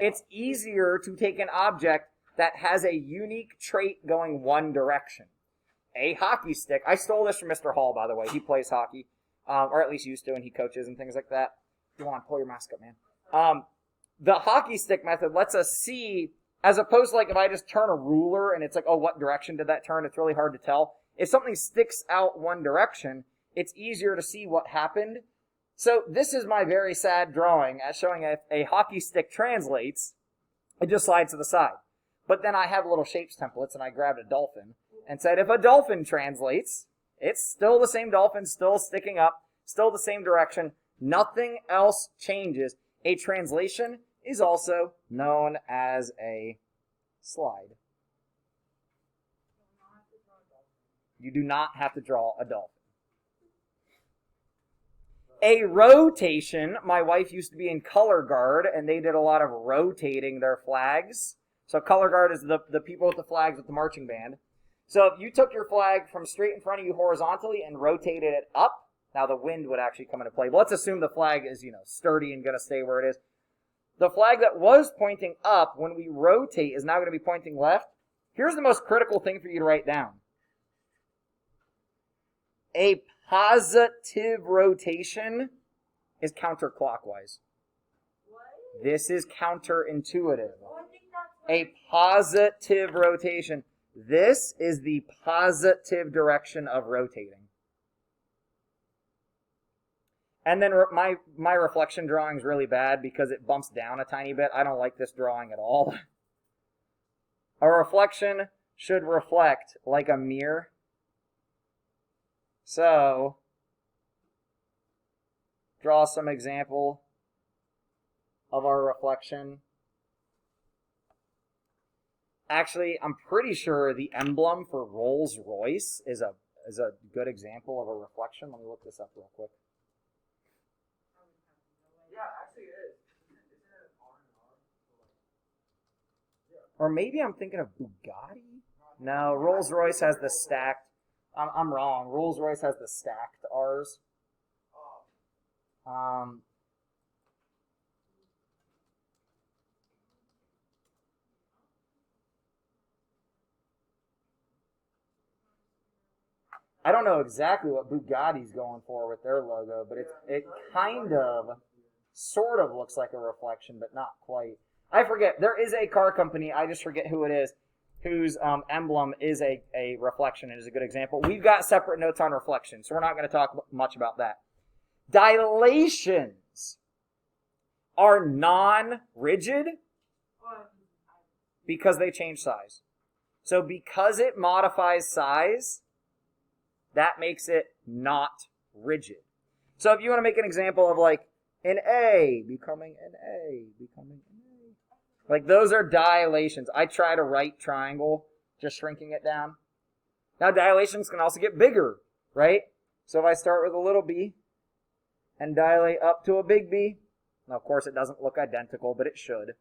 It's easier to take an object that has a unique trait going one direction. A hockey stick. I stole this from Mr. Hall, by the way. He plays hockey, or at least used to, and he coaches and things like that. If you want to pull your mask up, man. The hockey stick method lets us see, as opposed to like if I just turn a ruler and it's like, oh, what direction did that turn? It's really hard to tell. If something sticks out one direction, it's easier to see what happened. So this is my very sad drawing as showing if a hockey stick translates, it just slides to the side. But then I have little shapes templates, and I grabbed a dolphin and said if a dolphin translates, it's still the same dolphin, still sticking up, still the same direction. Nothing else changes. A translation is also known as a slide. You do not have to draw a dolphin. A rotation, my wife used to be in color guard, and they did a lot of rotating their flags. So color guard is the people with the flags with the marching band. So if you took your flag from straight in front of you horizontally and rotated it up, now the wind would actually come into play. But let's assume the flag is, sturdy and going to stay where it is. The flag that was pointing up, when we rotate, is now going to be pointing left. Here's the most critical thing for you to write down. A positive rotation is counterclockwise. What? This is counterintuitive. A positive rotation. This is the positive direction of rotating. And then my reflection drawing is really bad because it bumps down a tiny bit. I don't like this drawing at all. A reflection should reflect like a mirror. So, draw some example of our reflection. Actually, I'm pretty sure the emblem for Rolls-Royce is a good example of a reflection. Let me look this up real quick. Yeah, actually it is. Isn't it an R and R? Or maybe I'm thinking of Bugatti? No, Rolls-Royce has the stacked. I'm wrong. Rolls-Royce has the stacked R's. I don't know exactly what Bugatti's going for with their logo, but it kind of, sort of looks like a reflection, but not quite. I forget. There is a car company, I just forget who it is, whose emblem is a reflection and is a good example. We've got separate notes on reflection, so we're not going to talk much about that. Dilations are non-rigid because they change size. So because it modifies size, that makes it not rigid. So if you want to make an example of like an A becoming an A, becoming an A. Like those are dilations. I try to write triangle, just shrinking it down. Now dilations can also get bigger, right? So if I start with a little b and dilate up to a big B, now of course it doesn't look identical, but it should.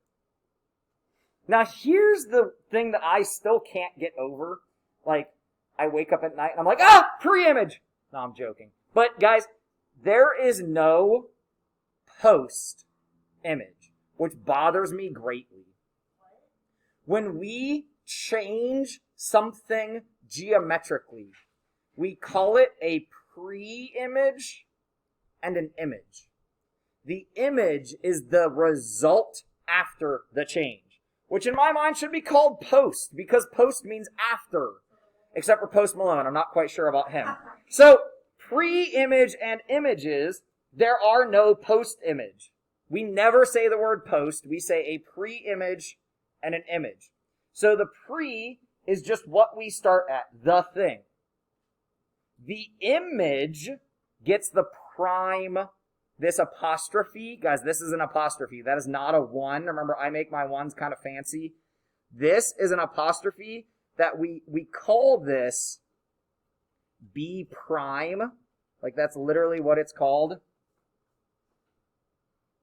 Now here's the thing that I still can't get over. Like, I wake up at night and I'm like, pre-image. No, I'm joking. But guys, there is no post-image, which bothers me greatly. When we change something geometrically, we call it a pre-image and an image. The image is the result after the change, which in my mind should be called post, because post means after. Except for Post Malone. I'm not quite sure about him. So, pre-image and images, there are no post-image. We never say the word post. We say a pre-image and an image. So the pre is just what we start at, the thing. The image gets the prime, this apostrophe. Guys, this is an apostrophe. That is not a one. Remember, I make my ones kind of fancy. This is an apostrophe that we call this B prime. Like that's literally what it's called.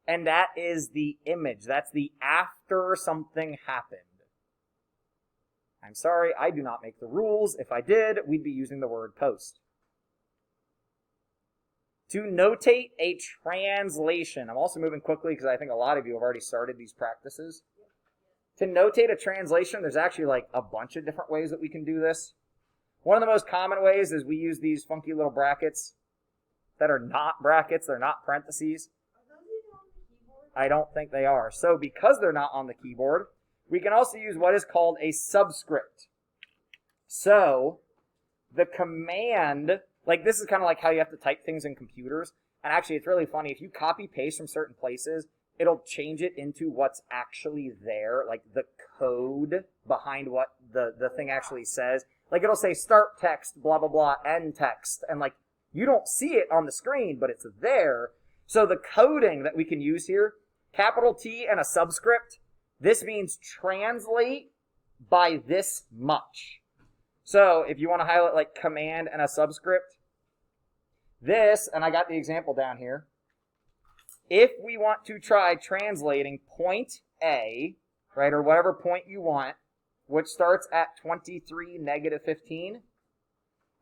And that is the image. That's the after something happened. I'm sorry, I do not make the rules. If I did, we'd be using the word post. To notate a translation. I'm also moving quickly because I think a lot of you have already started these practices. To notate a translation, there's actually like a bunch of different ways that we can do this. One of the most common ways is we use these funky little brackets that are not brackets, they're not parentheses. Are those even on the keyboard? I don't think they are. So because they're not on the keyboard, we can also use what is called a subscript. So the command, like this is kind of like how you have to type things in computers. And actually it's really funny. If you copy paste from certain places, it'll change it into what's actually there, like the code behind what the thing actually says. Like it'll say start text, blah, blah, blah, end text. And like you don't see it on the screen, but it's there. So the coding that we can use here, capital T and a subscript, this means translate by this much. So if you want to highlight like command and a subscript, this, and I got the example down here, if we want to try translating point A, right, or whatever point you want, which starts at 23, negative 15,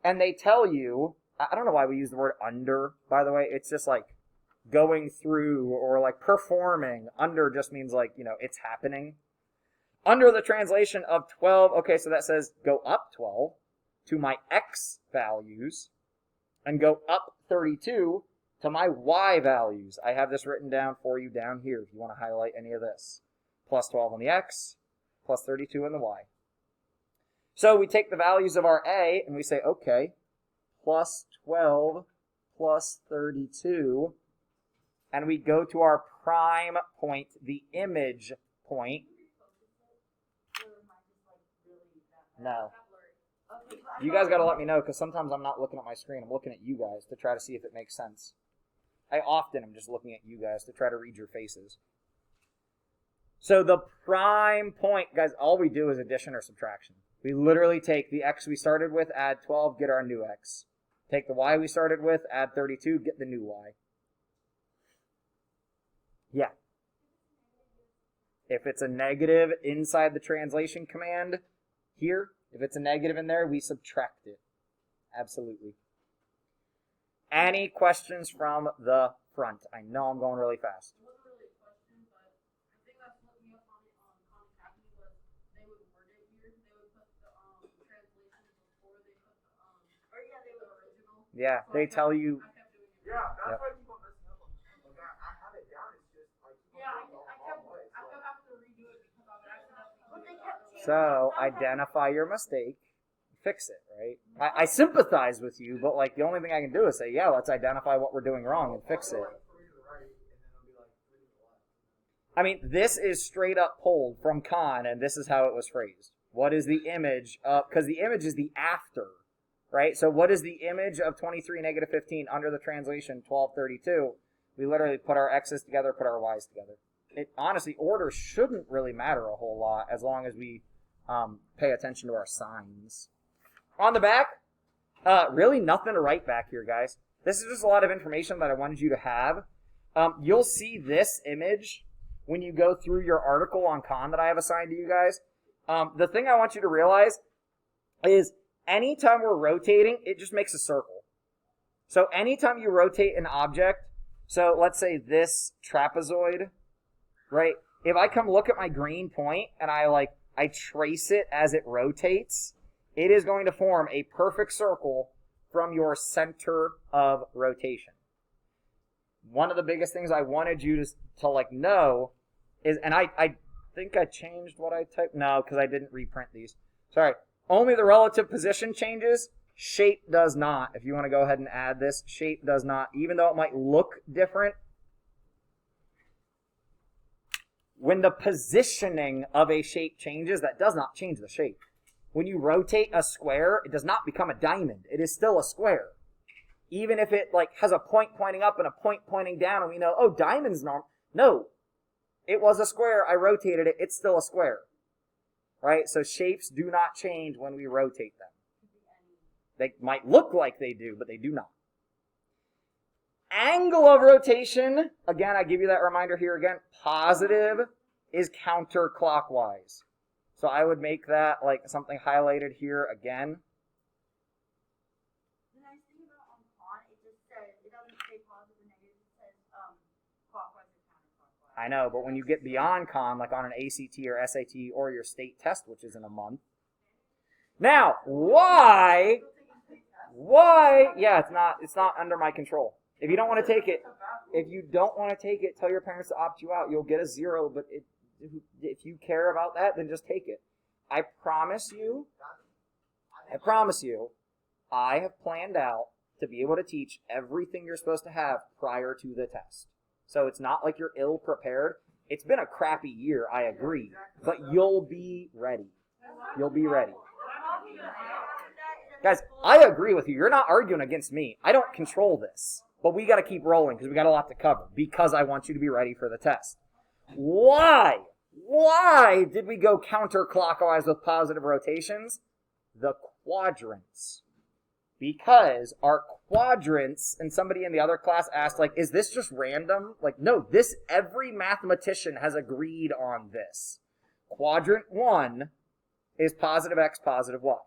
and they tell you, I don't know why we use the word under, by the way, it's just like going through or like performing. Under just means like, you know, it's happening. Under the translation of 12, okay, so that says go up 12 to my X values and go up 32 to my Y values. I have this written down for you down here if you want to highlight any of this. Plus 12 on the X, plus 32 on the Y. So we take the values of our A and we say, okay, plus 12 plus 32, and we go to our prime point, the image point. No. You guys got to let me know because sometimes I'm not looking at my screen. I'm looking at you guys to try to see if it makes sense. I often am just looking at you guys to try to read your faces. So the prime point, guys, all we do is addition or subtraction. We literally take the X we started with, add 12, get our new X. Take the Y we started with, add 32, get the new Y. Yeah. If it's a negative inside the translation command here, if it's a negative in there, we subtract it. Absolutely. Any questions from the front? I know I'm going really fast. It wasn't really a question, but I think that's what me up on it on Khan Academy was they would word it here. They would put the translation before they put the or yeah, they would original. Yeah, So they tell you. I kept doing it. Yeah, that's Yep. why I keep on messing up on this. Like, I have it down, it's just like Yeah, I kept having to redo it because I would accidentally. But they kept changing. So identify your mistake, fix it, right? I sympathize with you, but like the only thing I can do is say, yeah, let's identify what we're doing wrong and fix it. I mean, this is straight up pulled from Khan, and this is how it was phrased. What is the image of, because the image is the after, right? So what is the image of 23, negative 15 under the translation 1232? We literally put our X's together, put our Y's together. It honestly, order shouldn't really matter a whole lot as long as we pay attention to our signs. On the back, really nothing to write back here, guys. This is just a lot of information that I wanted you to have. You'll see this image when you go through your article on Khan that I have assigned to you guys. The thing I want you to realize is anytime we're rotating, it just makes a circle. So anytime you rotate an object, so let's say this trapezoid, right? If I come look at my green point and I trace it as it rotates, it is going to form a perfect circle from your center of rotation. One of the biggest things I wanted you to know is, and I think I changed what I typed. No, because I didn't reprint these. Sorry. Only the relative position changes. Shape does not. If you want to go ahead and add this, shape does not. Even though it might look different, when the positioning of a shape changes, that does not change the shape. When you rotate a square, it does not become a diamond. It is still a square. Even if it has a point pointing up and a point pointing down, and we know, oh, diamond's normal. No. It was a square. I rotated it. It's still a square. Right? So shapes do not change when we rotate them. They might look like they do, but they do not. Angle of rotation, again, I give you that reminder here again, positive is counterclockwise. So I would make that something highlighted here again. The nice thing about Khan, it just says, it doesn't say I know, but when you get beyond con, like on an ACT or SAT or your state test, which is in a month. Now, why? Yeah, it's not under my control. If you don't want to take it, tell your parents to opt you out. You'll get a 0, but if you care about that, then just take it. I promise you, I have planned out to be able to teach everything you're supposed to have prior to the test. So it's not like you're ill prepared. It's been a crappy year, I agree, but you'll be ready. You'll be ready. Guys, I agree with you. You're not arguing against me. I don't control this, but we got to keep rolling because we got a lot to cover because I want you to be ready for the test. Why? Why did we go counterclockwise with positive rotations? The quadrants. Because our quadrants, and somebody in the other class asked, like, is this just random? Like, no, every mathematician has agreed on this. Quadrant 1 is positive x, positive y.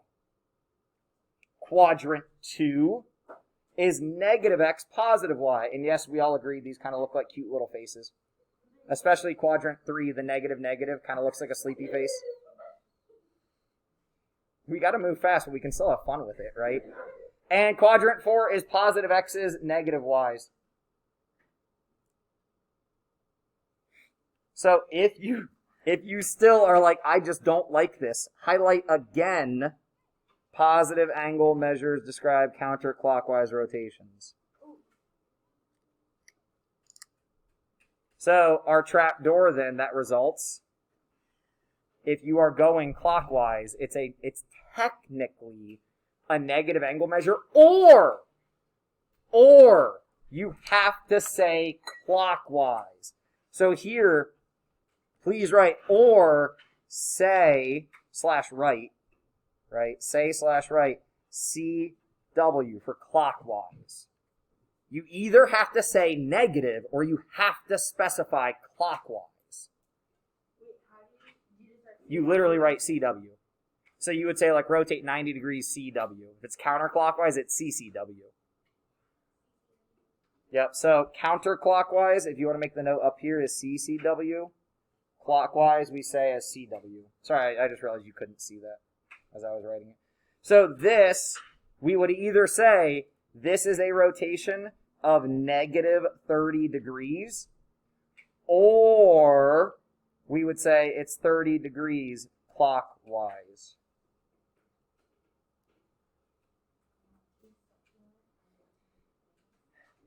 Quadrant 2 is negative x, positive y. And yes, we all agree these kind of look like cute little faces. Especially quadrant 3, the negative kind of looks like a sleepy face. We got to move fast, but we can still have fun with it, right? And quadrant 4 is positive x's, negative y's. So if you still are like, I just don't like this, highlight again, positive angle measures describe counterclockwise rotations. So our trap door then, that results, if you are going clockwise, it's technically a negative angle measure, or you have to say clockwise. So here, please write or say /right, right? Say /right, CW for clockwise. You either have to say negative or you have to specify clockwise. You literally write CW. So you would say, like, rotate 90 degrees CW. If it's counterclockwise, it's CCW. Yep, so counterclockwise, if you want to make the note up here, is CCW. Clockwise, we say as CW. Sorry, I just realized you couldn't see that as I was writing it. So this, we would either say, this is a rotation of negative 30 degrees, or we would say it's 30 degrees clockwise.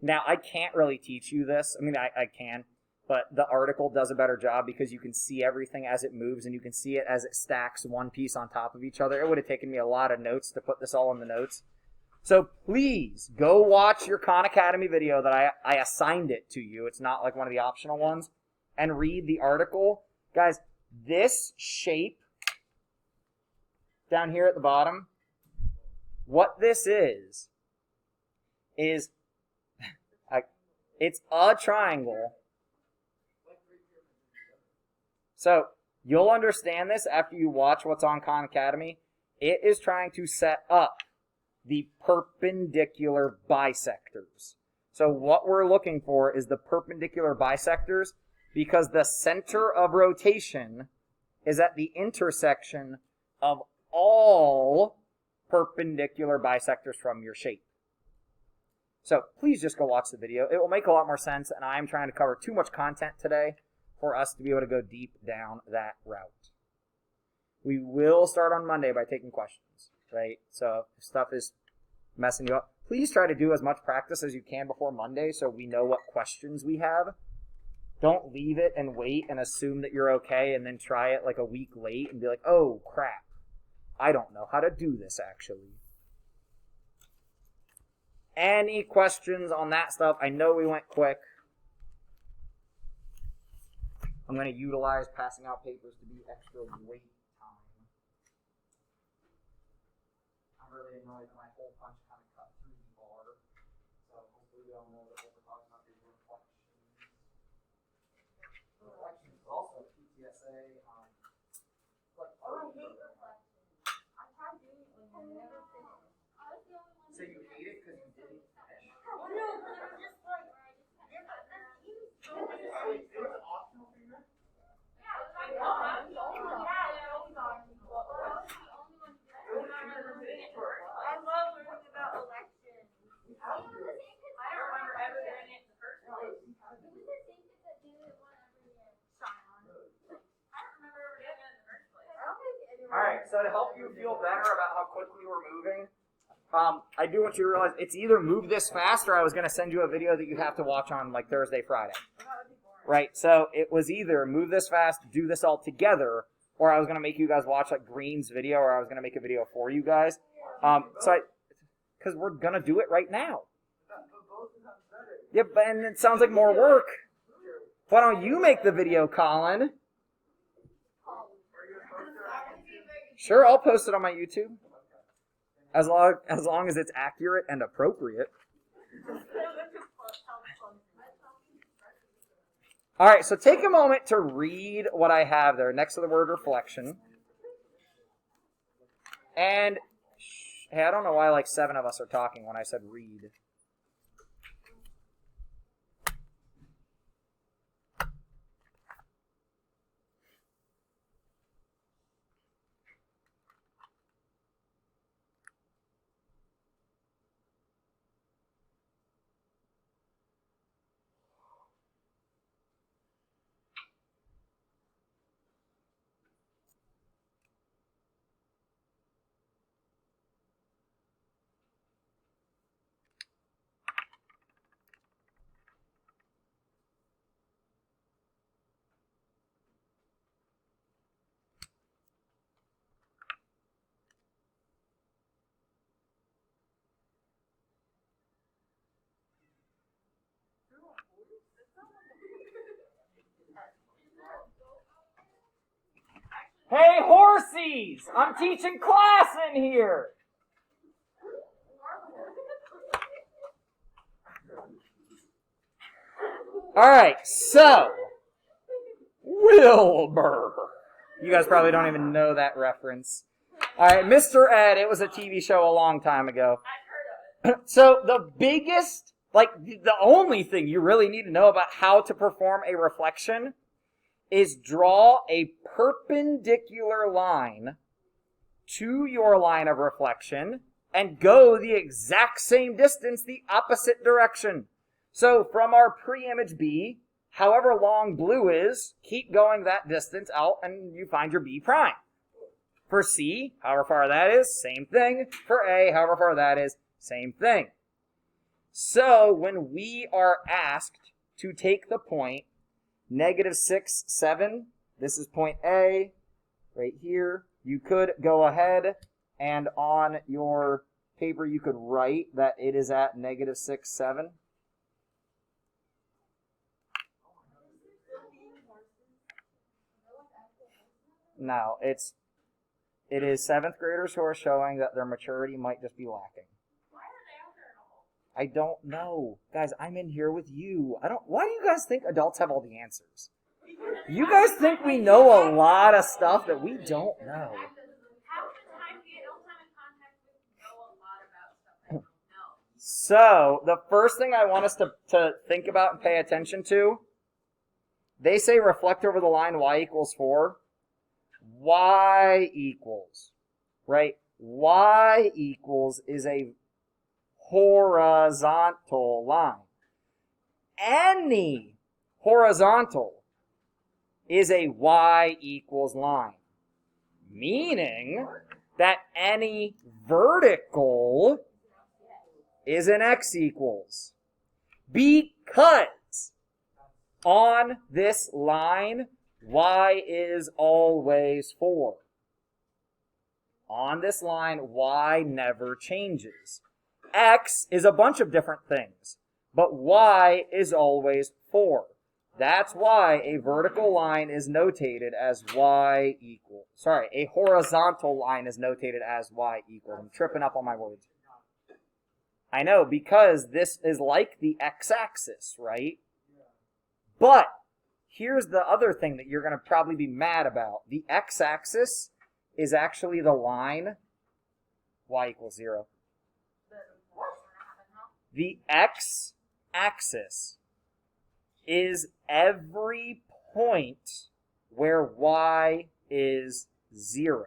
Now, I can't really teach you this. I mean, I can, but the article does a better job because you can see everything as it moves and you can see it as it stacks one piece on top of each other. It would have taken me a lot of notes to put this all in the notes. So please go watch your Khan Academy video that I assigned it to you. It's not like one of the optional ones. And read the article. Guys, this shape down here at the bottom, what this is it's a triangle. So you'll understand this after you watch what's on Khan Academy. It is trying to set up the perpendicular bisectors. So what we're looking for is the perpendicular bisectors because the center of rotation is at the intersection of all perpendicular bisectors from your shape. So please just go watch the video. It will make a lot more sense, and I'm trying to cover too much content today for us to be able to go deep down that route. We will start on Monday by taking questions, right? So if stuff is messing you up, please try to do as much practice as you can before Monday so we know what questions we have. Don't leave it and wait and assume that you're okay and then try it like a week late and be like, oh, crap. I don't know how to do this, actually. Any questions on that stuff? I know we went quick. I'm going to utilize passing out papers to be extra weight time. I really didn't know that my whole punch kind of cut through the bar. So hopefully we all know that what we're talking about is reflections. Reflections is also PTSA. I hate reflections. I tried doing it when you never finished. I was the only one. So you hate it because you didn't finish? Well, no, because it was just like, It was awesome. you feel better about how quickly we're moving, I do want you to realize it's either move this fast or I was going to send you a video that you have to watch on like Thursday, Friday. Right? So it was either move this fast, do this all together, or I was going to make you guys watch like Green's video, or I was going to make a video for you guys. Because we're going to do it right now. Yep, and it sounds like more work. Why don't you make the video, Colin? Sure, I'll post it on my YouTube. As long as it's accurate and appropriate. All right, so take a moment to read what I have there next to the word reflection. And, hey, I don't know why like 7 of us are talking when I said read. Hey, horsies! I'm teaching class in here! Alright, so, Wilbur. You guys probably don't even know that reference. Alright, Mr. Ed, it was a TV show a long time ago. So, the biggest, the only thing you really need to know about how to perform a reflection is draw a perpendicular line to your line of reflection and go the exact same distance the opposite direction. So from our pre-image B, however long blue is, keep going that distance out and you find your B prime. For C, however far that is, same thing. For A, however far that is, same thing. So when we are asked to take the point -6, 7, this is point A, right here. You could go ahead and on your paper you could write that it is at -6, 7. No, it is 7th graders who are showing that their maturity might just be lacking. I don't know. Guys, I'm in here with you. Why do you guys think adults have all the answers? You guys think we know a lot of stuff that we don't know. So, the first thing I want us to think about and pay attention to, they say reflect over the line y equals 4. Y equals, right? Y equals is a horizontal line. Any horizontal is a y equals line, meaning that any vertical is an x equals, because on this line y is always 4. On this line y never changes. X is a bunch of different things, but y is always 4. That's why a vertical line is notated as y equals. Sorry, a horizontal line is notated as y equals. I'm tripping up on my words. I know, because this is like the x-axis, right? But here's the other thing that you're going to probably be mad about. The x-axis is actually the line y equals 0. The x-axis is every point where y is 0.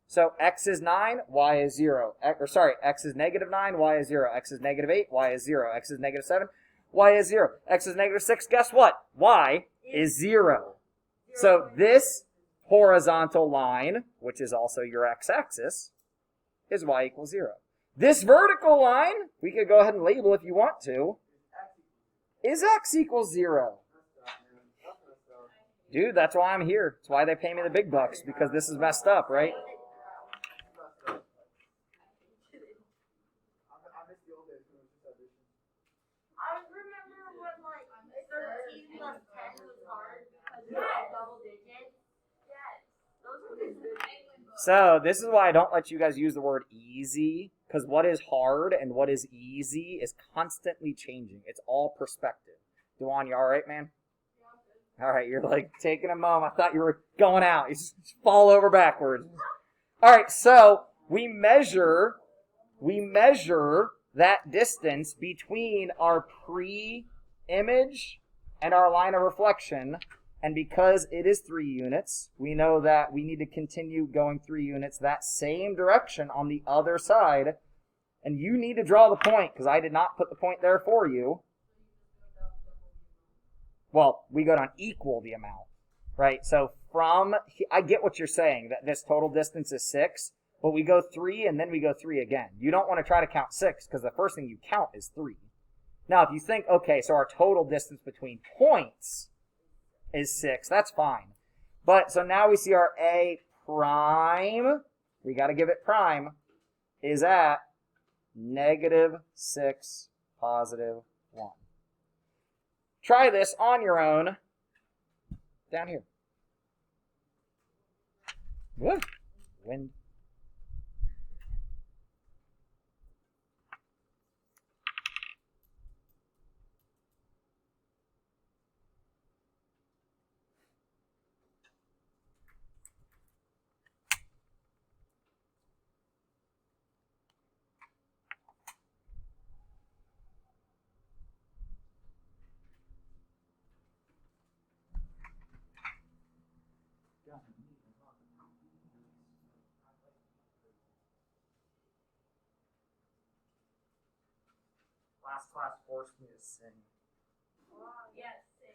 So x is 9, y is 0. X is -9, y is 0. X is -8, y is 0. X is -7, y is 0. X is -6, guess what? Y is 0. So this horizontal line, which is also your x-axis, is y equals 0. This vertical line, we could go ahead and label if you want to, is x equals 0. Dude, that's why I'm here. That's why they pay me the big bucks, because this is messed up, right? I remember when like 13 plus 10 was hard because you had double digits. Yes, those were good. So this is why I don't let you guys use the word easy, because what is hard and what is easy is constantly changing. It's all perspective. Dewan, you all right, man? All right, you're like taking a moment. I thought you were going out. You just fall over backwards. All right, so we measure that distance between our pre-image and our line of reflection. And because it is 3 units, we know that we need to continue going 3 units that same direction on the other side. And you need to draw the point, because I did not put the point there for you. Well, we go down equal the amount, right? So I get what you're saying, that this total distance is 6, but we go 3 and then we go 3 again. You don't want to try to count 6, because the first thing you count is 3. Now, if you think, okay, so our total distance between points is 6, that's fine. But, so now we see our A prime, we got to give it prime, is at -6, +1. Try this on your own down here. Woo. Wind. Last class forced me to sing. Yes, same.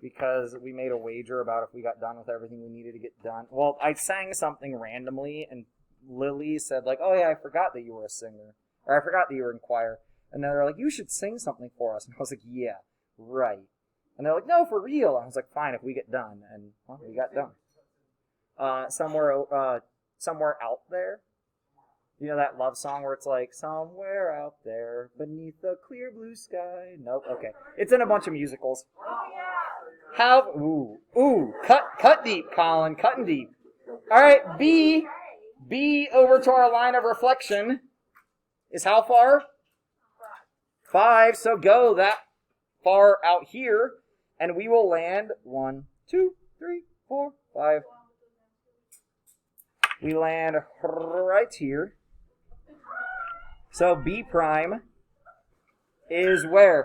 Because we made a wager about if we got done with everything we needed to get done. Well, I sang something randomly, and Lily said, like, oh yeah, I forgot that you were a singer. Or I forgot that you were in choir. And then they're like, you should sing something for us. And I was like, yeah, right. And they're like, no, for real. I was like, fine, if we get done. And, well, we got done. Somewhere out there. You know that love song where it's like, somewhere out there, beneath the clear blue sky? Nope, okay. It's in a bunch of musicals. Cut deep, Colin, cutting deep. All right, B over to our line of reflection is how far? 5, so go that far out here, and we will land 1, 2, 3, 4, 5. We land right here. So B prime is where?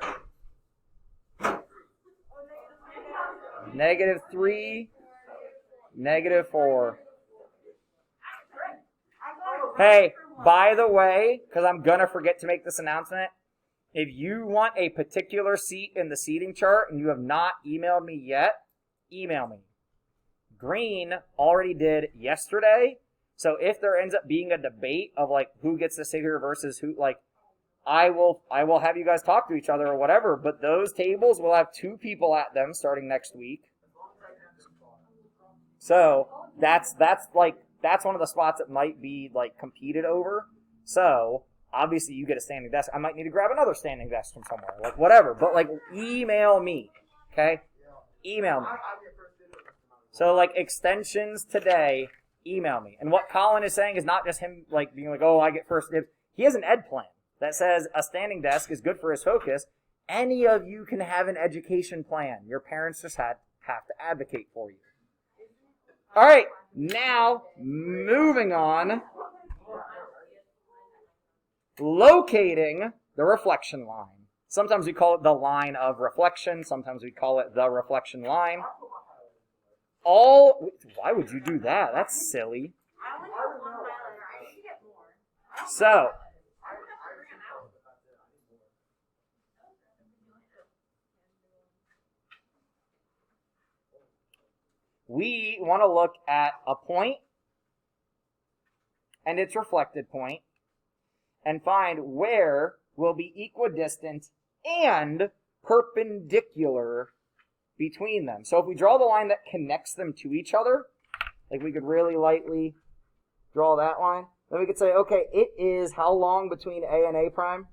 -3, -4. Hey, by the way, because I'm going to forget to make this announcement, if you want a particular seat in the seating chart and you have not emailed me yet, email me. Green already did yesterday. So if there ends up being a debate of like who gets to sit here versus who, like I will have you guys talk to each other or whatever, but those tables will have 2 people at them starting next week. So that's one of the spots that might be like competed over. So obviously you get a standing desk. I might need to grab another standing desk from somewhere, like whatever. But like email me, okay? Email me. So like extensions today. Email me. And what Colin is saying is not just him like being like, oh, I get first dibs. He has an ed plan that says a standing desk is good for his focus. Any of you can have an education plan. Your parents just have to advocate for you. All right, now moving on. Locating the reflection line. Sometimes we call it the line of reflection. Sometimes we call it the reflection line. Why would you do that? That's silly. I only have one highlighter. I should get more. So, we want to look at a point and its reflected point and find where will be equidistant and perpendicular between them. So if we draw the line that connects them to each other, like we could really lightly draw that line, then we could say, okay, it is how long between A and A prime?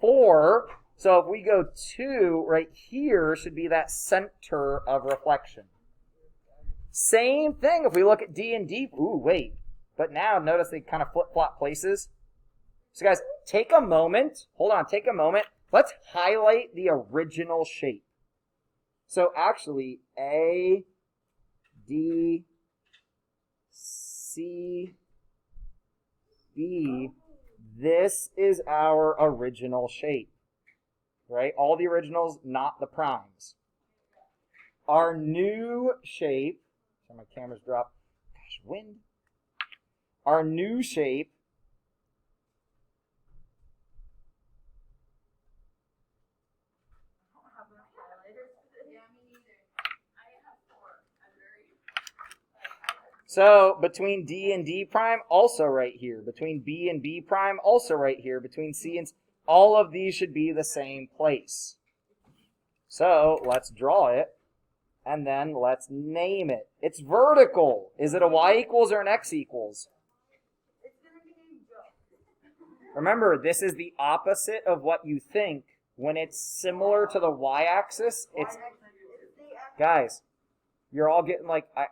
4. So if we go 2, right here should be that center of reflection. Same thing if we look at D and D. Ooh, wait. But now notice they kind of flip-flop places. So guys, take a moment. Hold on, take a moment. Let's highlight the original shape. So actually, A, D, C, B, this is our original shape, right? All the originals, not the primes. Our new shape, so my camera's dropped, gosh, wind. Our new shape so between D and D prime, also right here. Between B and B prime, also right here. Between C and C, all of these should be the same place. So let's draw it, and then let's name it. It's vertical. Is it a y equals or an x equals? It's gonna be named Joe. Remember, this is the opposite of what you think when it's similar to the y-axis. It's, guys, you're all getting like, I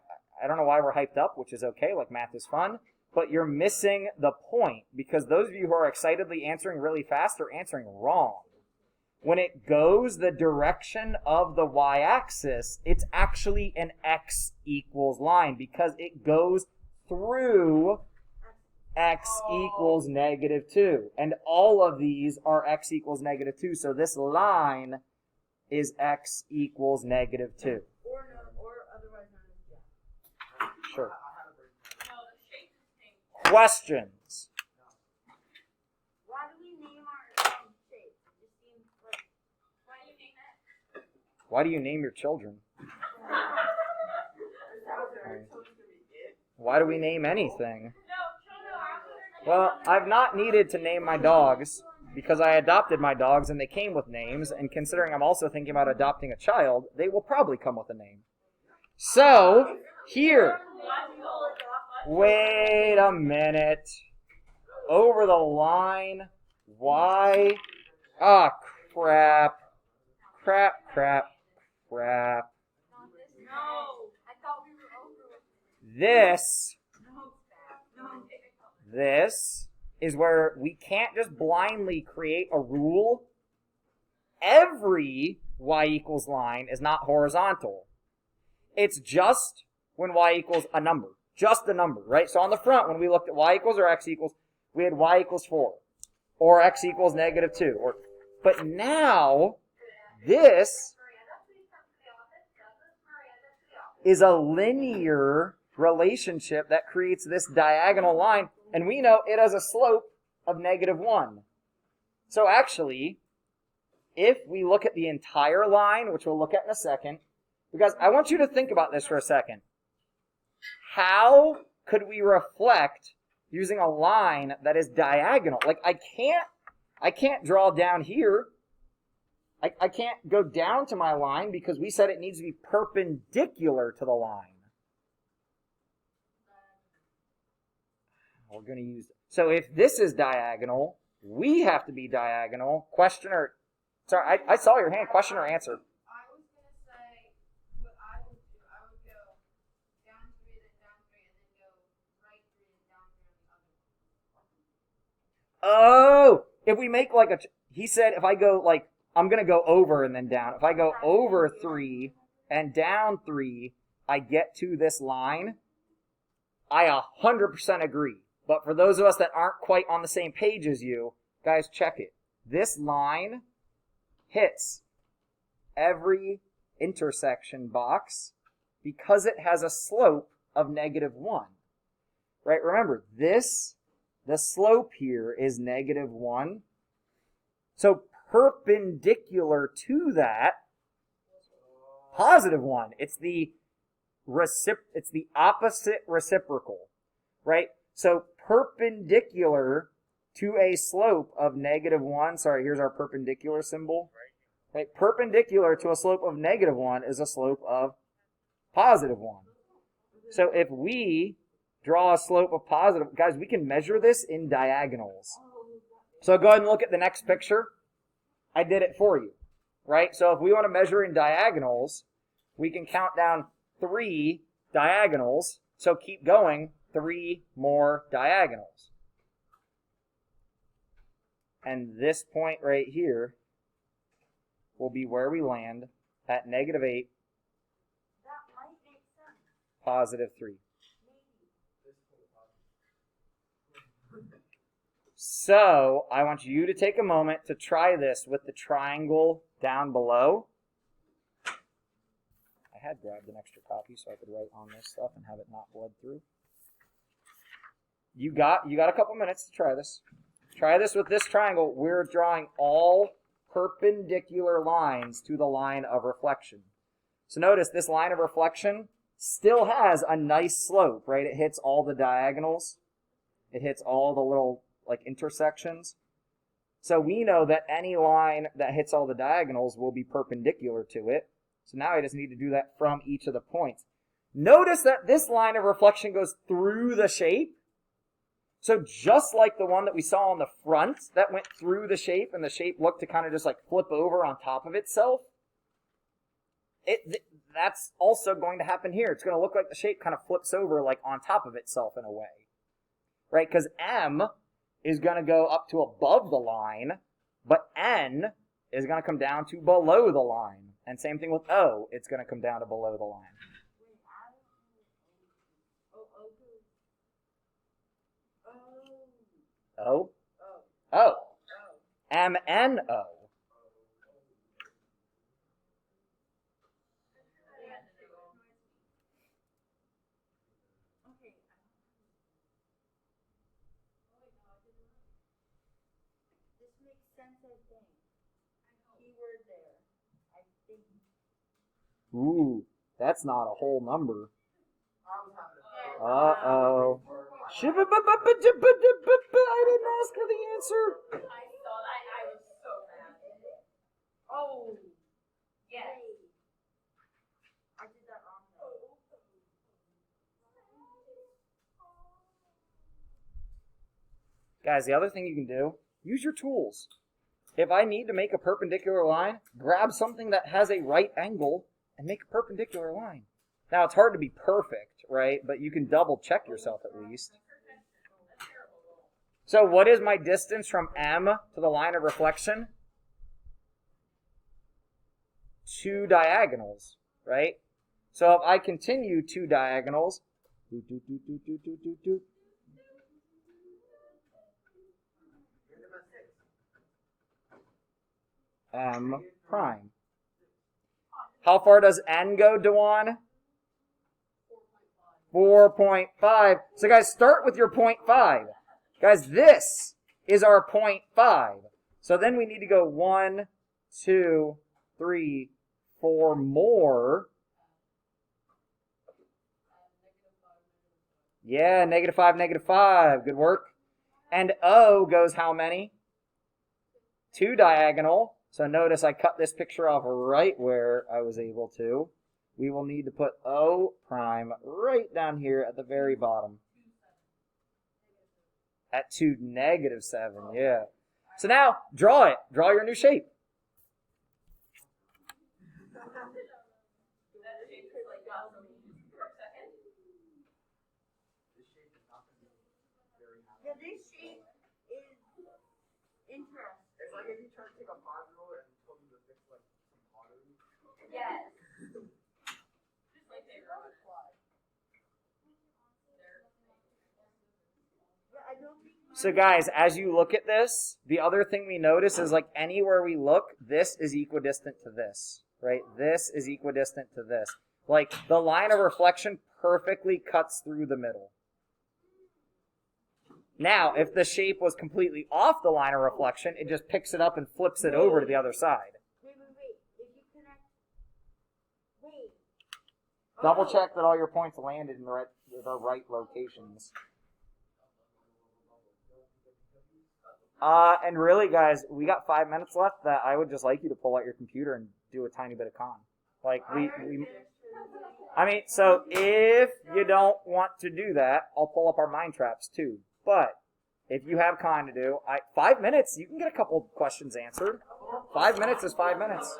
don't know why we're hyped up, which is okay, like math is fun, but you're missing the point because those of you who are excitedly answering really fast are answering wrong. When it goes the direction of the y-axis, it's actually an x equals line because it goes through x equals -2. And all of these are x equals -2. So this line is x equals -2. Or otherwise known as Joe. Sure. Questions? Why do we name our shapes? It just seems like. Why do you name it? Why do you name your children? Why do we name anything? Well, I've not needed to name my dogs because I adopted my dogs and they came with names, and considering I'm also thinking about adopting a child, they will probably come with a name. So, here. Wait a minute. Over the line. Why? Ah, crap. Crap. No. I thought we were over. This is where we can't just blindly create a rule. Every y equals line is not horizontal. It's just when y equals a number. Just a number, right? So on the front, when we looked at y equals or x equals, we had y equals 4. Or x equals -2. But now, this is a linear relationship that creates this diagonal line, and we know it has a slope of -1. So actually, if we look at the entire line, which we'll look at in a second, because I want you to think about this for a second. How could we reflect using a line that is diagonal? Like I can't draw down here. I can't go down to my line because we said it needs to be perpendicular to the line. We're going to use, so if this is diagonal, we have to be diagonal. Question or, sorry, I saw your hand. Question or answer? I was gonna say what I would do. I would go down 3, then down 3, and then go right 3 and down 3 on the other one. Oh, if we make like a, he said if I go like, I'm going to go over and then down. If I go over 3 and down 3, I get to this line. I 100% agree. But for those of us that aren't quite on the same page as you, guys, check it. This line hits every intersection box because it has a slope of -1. Right? Remember, the slope here is -1. So perpendicular to that, +1. It's the it's the opposite reciprocal, right? So perpendicular to a slope of -1, sorry, here's our perpendicular symbol, right? Perpendicular to a slope of -1 is a slope of +1. So if we draw a slope of positive, guys, we can measure this in diagonals. So go ahead and look at the next picture. I did it for you, right? So if we want to measure in diagonals, we can count down 3 diagonals. So keep going, 3 more diagonals. And this point right here will be where we land at -8, That might make sense. +3. So I want you to take a moment to try this with the triangle down below. I had grabbed an extra copy so I could write on this stuff and have it not bled through. You got a couple minutes to try this. Try this with this triangle. We're drawing all perpendicular lines to the line of reflection. So notice this line of reflection still has a nice slope, right? It hits all the diagonals. It hits all the little intersections. So we know that any line that hits all the diagonals will be perpendicular to it. So now I just need to do that from each of the points. Notice that this line of reflection goes through the shape. So just like the one that we saw on the front that went through the shape and the shape looked to kind of just flip over on top of itself, that's also going to happen here. It's going to look like the shape kind of flips over on top of itself in a way, right? Because M is going to go up to above the line, but N is going to come down to below the line. And same thing with O, it's going to come down to below the line. O? O. M-N-O. This makes sense, I think. Keyword there. I think. Ooh, that's not a whole number. I was having a Uh-oh. I didn't ask for the answer. I saw that. I was so mad. Oh. Yes. I did that wrong though. Guys, the other thing you can do, use your tools. If I need to make a perpendicular line, grab something that has a right angle and make a perpendicular line. Now, it's hard to be perfect, right? But you can double check yourself at least. So what is my distance from M to the line of reflection? 2 diagonals, right? So if I continue 2 diagonals, M prime. How far does N go, Dewan? 4.5. So guys, start with your 0.5. Guys, this is our 0.5. So then we need to go 1, 2, 3, 4 more. Yeah, -5, -5. Good work. And O goes how many? 2 diagonal. So notice I cut this picture off right where I was able to. We will need to put O prime right down here at the very bottom. At 2, -7, yeah. So now, draw it. Draw your new shape. Yeah, this shape is interesting. It's like if you try to take a 5-year-old and told him to fix some pottery. Yes. Just like they were. Yeah, I don't think. So guys, as you look at this, the other thing we notice is anywhere we look, this is equidistant to this, right? This is equidistant to this. The line of reflection perfectly cuts through the middle. Now, if the shape was completely off the line of reflection, it just picks it up and flips it over to the other side. Wait. If you connect. Wait. Double check that all your points landed in the right locations. And really, guys, we got 5 minutes left. That I would just like you to pull out your computer and do a tiny bit of con. Like so if you don't want to do that, I'll pull up our mind traps too. But if you have con to do, 5 minutes, you can get a couple questions answered. 5 minutes is 5 minutes.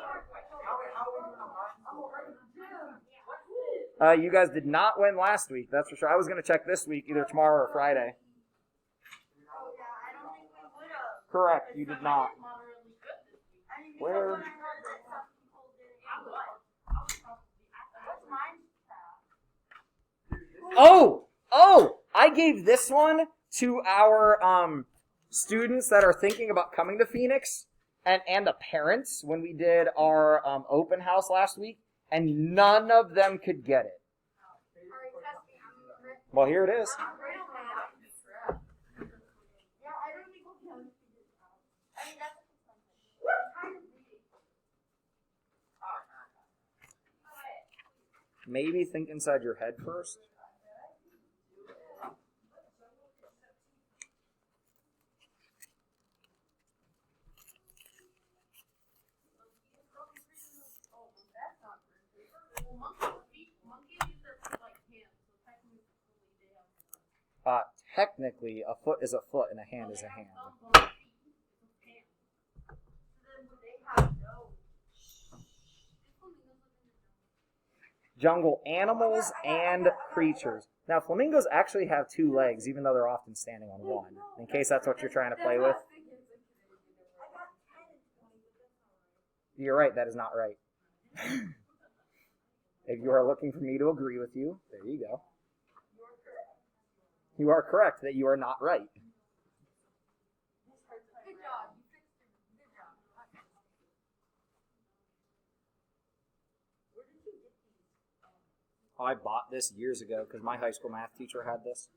You guys did not win last week, that's for sure. I was going to check this week, either tomorrow or Friday. Correct, you did not. Where? Oh! I gave this one to our students that are thinking about coming to Phoenix and the parents when we did our open house last week, and none of them could get it. Well, here it is. Maybe think inside your head first. Technically, a foot is a foot and a hand is a hand. Jungle animals and creatures. Now, flamingos actually have 2 legs, even though they're often standing on one, in case that's what you're trying to play with. You're right, that is not right. If you are looking for me to agree with you, there you go. You are correct that you are not right. Good job. You fixed it. Good job. Where did you get these? I bought this years ago because my high school math teacher had this.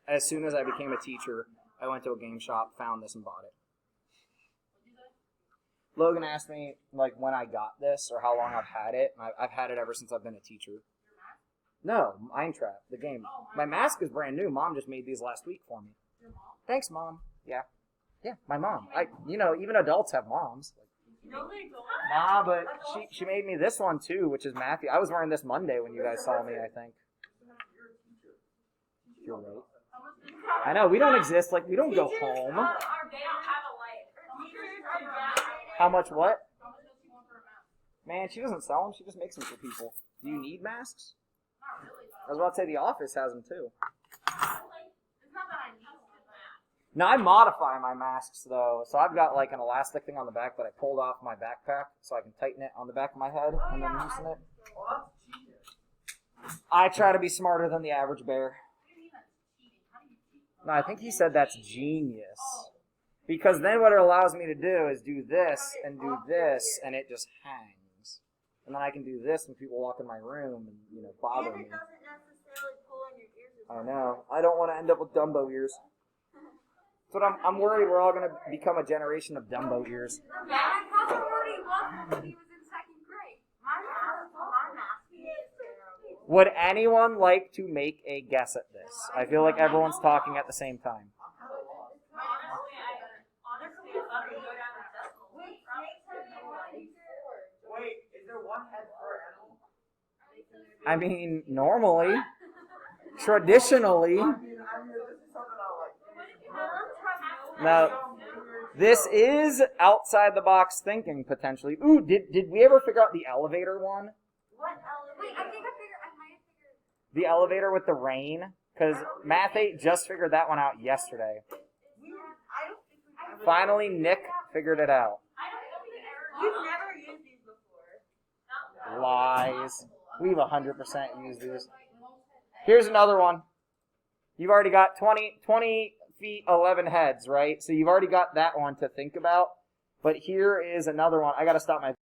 As soon as I became a teacher, I went to a game shop, found this, and bought it. Logan asked me when I got this or how long I've had it. And I've had it ever since I've been a teacher. No, Mindtrap, the game. My mask is brand new. Mom just made these last week for me. Thanks, Mom. Yeah, my mom. Even adults have moms. Nah, but she made me this one too, which is Matthew. I was wearing this Monday when you guys saw me, I think. You're right. I know, we don't exist, we don't go home. How much what? Man, she doesn't sell them, she just makes them for people. Do you need masks? I was about to say the office has them too. Now I modify my masks though, so I've got an elastic thing on the back that I pulled off my backpack so I can tighten it on the back of my head and then loosen it. I try to be smarter than the average bear. No, I think he said that's genius. Because then what it allows me to do is do this, and it just hangs. And then I can do this when people walk in my room and, bother me. I know. I don't want to end up with Dumbo ears. But I'm worried we're all going to become a generation of Dumbo ears. Yeah, Papa already was when he was in 2nd grade. My mask is terrible. Would anyone like to make a guess at this? I feel like everyone's talking at the same time. Wait, is there one head per animal? I mean, normally, traditionally. This is something I like. Now, this is outside the box thinking, potentially. Ooh, did we ever figure out the elevator one? What elevator? Wait, I might have figured. The elevator with the rain? Because Math 8 just figured that one out yesterday. Finally, Nick figured it out. You've never used these before. Lies. We've 100% used these. Here's another one. You've already got 20 feet, 11 heads, right? So you've already got that one to think about. But here is another one. I got to stop my